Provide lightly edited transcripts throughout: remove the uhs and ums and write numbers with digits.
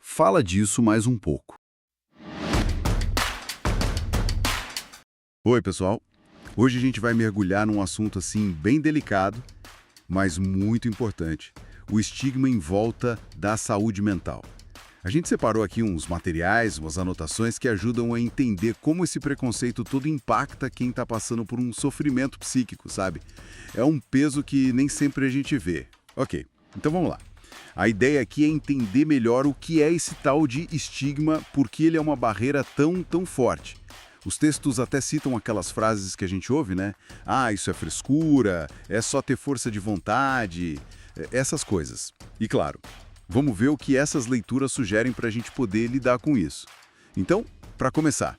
fala disso mais um pouco. Oi, pessoal. Hoje a gente vai mergulhar num assunto assim bem delicado, mas muito importante: o estigma em volta da saúde mental. A gente separou aqui uns materiais, umas anotações que ajudam a entender como esse preconceito todo impacta quem está passando por um sofrimento psíquico, sabe? É um peso que nem sempre a gente vê. Ok, então vamos lá. A ideia aqui é entender melhor o que é esse tal de estigma, porque ele é uma barreira tão forte. Os textos até citam aquelas frases que a gente ouve, né? Ah, isso é frescura, é só ter força de vontade, essas coisas. E claro, vamos ver o que essas leituras sugerem para a gente poder lidar com isso. Então, para começar,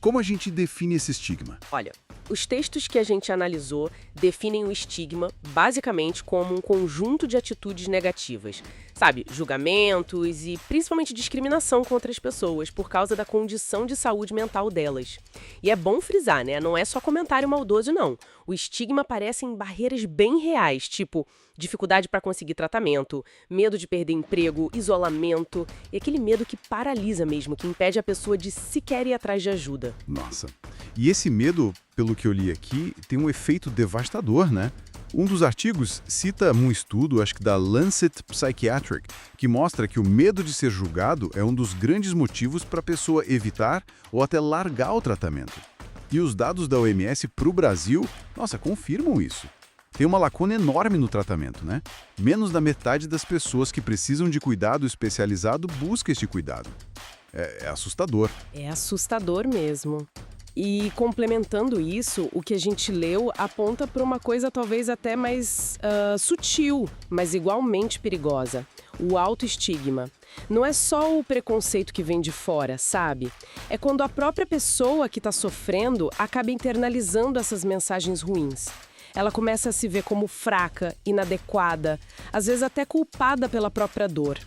como a gente define esse estigma? Olha, os textos que a gente analisou definem o estigma basicamente como um conjunto de atitudes negativas. Sabe, julgamentos e principalmente discriminação contra as pessoas por causa da condição de saúde mental delas. E é bom frisar, né? Não é só comentário maldoso, não. O estigma aparece em barreiras bem reais, tipo dificuldade para conseguir tratamento, medo de perder emprego, isolamento e aquele medo que paralisa mesmo, que impede a pessoa de sequer ir atrás de ajuda. Nossa, e esse medo, pelo que eu li aqui, tem um efeito devastador, né? Um dos artigos cita um estudo, acho que da Lancet Psychiatric, que mostra que o medo de ser julgado é um dos grandes motivos para a pessoa evitar ou até largar o tratamento. E os dados da OMS para o Brasil, nossa, confirmam isso. Tem uma lacuna enorme no tratamento, né? Menos da metade das pessoas que precisam de cuidado especializado busca este cuidado. É assustador. É assustador mesmo. E complementando isso, o que a gente leu aponta para uma coisa talvez até mais sutil, mas igualmente perigosa: o autoestigma. Não é só o preconceito que vem de fora, sabe? É quando a própria pessoa que está sofrendo acaba internalizando essas mensagens ruins. Ela começa a se ver como fraca, inadequada, às vezes até culpada pela própria dor.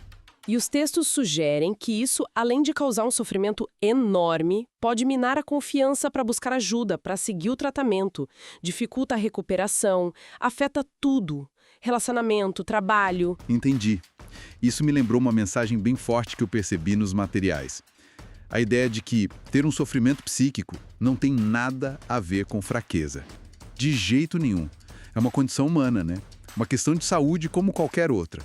E os textos sugerem que isso, além de causar um sofrimento enorme, pode minar a confiança para buscar ajuda, para seguir o tratamento, dificulta a recuperação, afeta tudo: relacionamento, trabalho. Entendi. Isso me lembrou uma mensagem bem forte que eu percebi nos materiais. A ideia de que ter um sofrimento psíquico não tem nada a ver com fraqueza. De jeito nenhum. É uma condição humana, né? Uma questão de saúde como qualquer outra.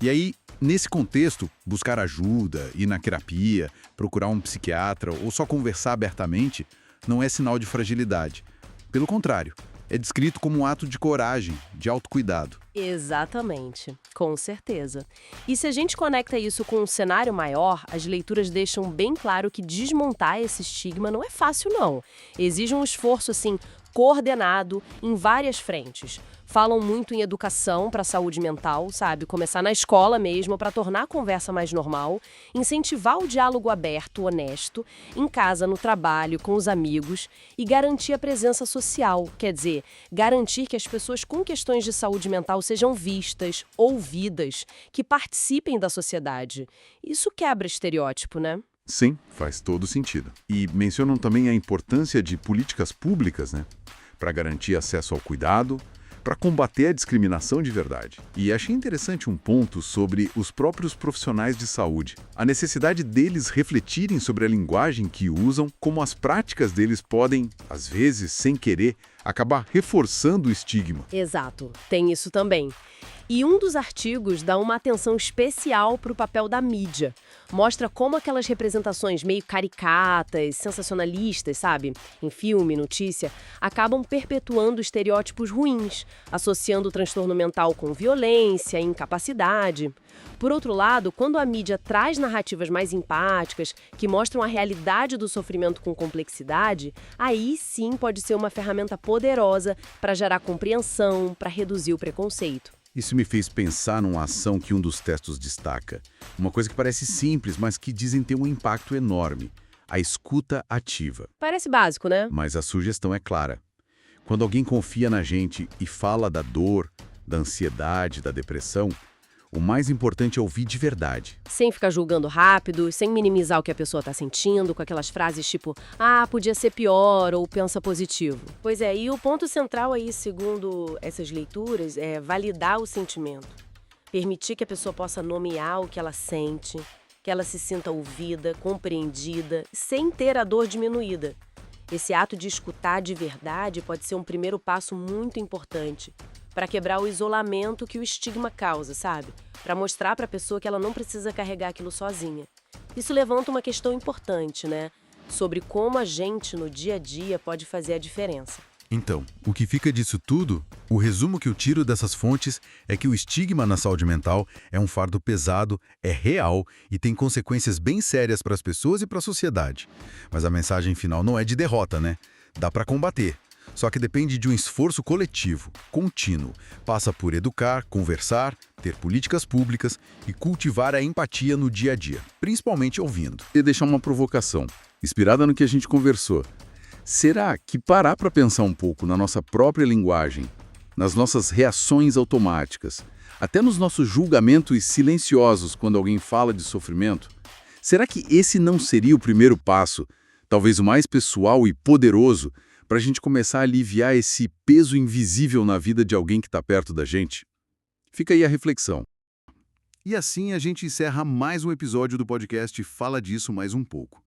E aí, nesse contexto, buscar ajuda, ir na terapia, procurar um psiquiatra ou só conversar abertamente não é sinal de fragilidade. Pelo contrário, é descrito como um ato de coragem, de autocuidado. Exatamente, com certeza. E se a gente conecta isso com um cenário maior, as leituras deixam bem claro que desmontar esse estigma não é fácil, não. Exige um esforço, assim, coordenado em várias frentes. Falam muito em educação para a saúde mental, sabe? Começar na escola mesmo para tornar a conversa mais normal, incentivar o diálogo aberto, honesto, em casa, no trabalho, com os amigos e garantir a presença social, quer dizer, garantir que as pessoas com questões de saúde mental sejam vistas, ouvidas, que participem da sociedade. Isso quebra estereótipo, né? Sim, faz todo sentido. E mencionam também a importância de políticas públicas, né? Para garantir acesso ao cuidado, para combater a discriminação de verdade. E achei interessante um ponto sobre os próprios profissionais de saúde. A necessidade deles refletirem sobre a linguagem que usam, como as práticas deles podem, às vezes, sem querer, acabar reforçando o estigma. Exato, tem isso também. E um dos artigos dá uma atenção especial para o papel da mídia. Mostra como aquelas representações meio caricatas, sensacionalistas, sabe? Em filme, notícia, acabam perpetuando estereótipos ruins, associando o transtorno mental com violência, incapacidade. Por outro lado, quando a mídia traz narrativas mais empáticas, que mostram a realidade do sofrimento com complexidade, aí sim pode ser uma ferramenta poderosa para gerar compreensão, para reduzir o preconceito. Isso me fez pensar numa ação que um dos textos destaca. Uma coisa que parece simples, mas que dizem ter um impacto enorme: a escuta ativa. Parece básico, né? Mas a sugestão é clara. Quando alguém confia na gente e fala da dor, da ansiedade, da depressão, o mais importante é ouvir de verdade. Sem ficar julgando rápido, sem minimizar o que a pessoa está sentindo, com aquelas frases tipo, ah, podia ser pior, ou pensa positivo. Pois é, e o ponto central aí, segundo essas leituras, é validar o sentimento. Permitir que a pessoa possa nomear o que ela sente, que ela se sinta ouvida, compreendida, sem ter a dor diminuída. Esse ato de escutar de verdade pode ser um primeiro passo muito importante para quebrar o isolamento que o estigma causa, sabe? Para mostrar para a pessoa que ela não precisa carregar aquilo sozinha. Isso levanta uma questão importante, né? Sobre como a gente, no dia a dia, pode fazer a diferença. Então, o que fica disso tudo, o resumo que eu tiro dessas fontes é que o estigma na saúde mental é um fardo pesado, é real e tem consequências bem sérias para as pessoas e para a sociedade. Mas a mensagem final não é de derrota, né? Dá para combater. Só que depende de um esforço coletivo, contínuo. Passa por educar, conversar, ter políticas públicas e cultivar a empatia no dia a dia, principalmente ouvindo. E deixar uma provocação, inspirada no que a gente conversou. Será que parar para pensar um pouco na nossa própria linguagem, nas nossas reações automáticas, até nos nossos julgamentos silenciosos quando alguém fala de sofrimento, será que esse não seria o primeiro passo, talvez o mais pessoal e poderoso, para a gente começar a aliviar esse peso invisível na vida de alguém que está perto da gente? Fica aí a reflexão. E assim a gente encerra mais um episódio do podcast Fala Disso Mais Um Pouco.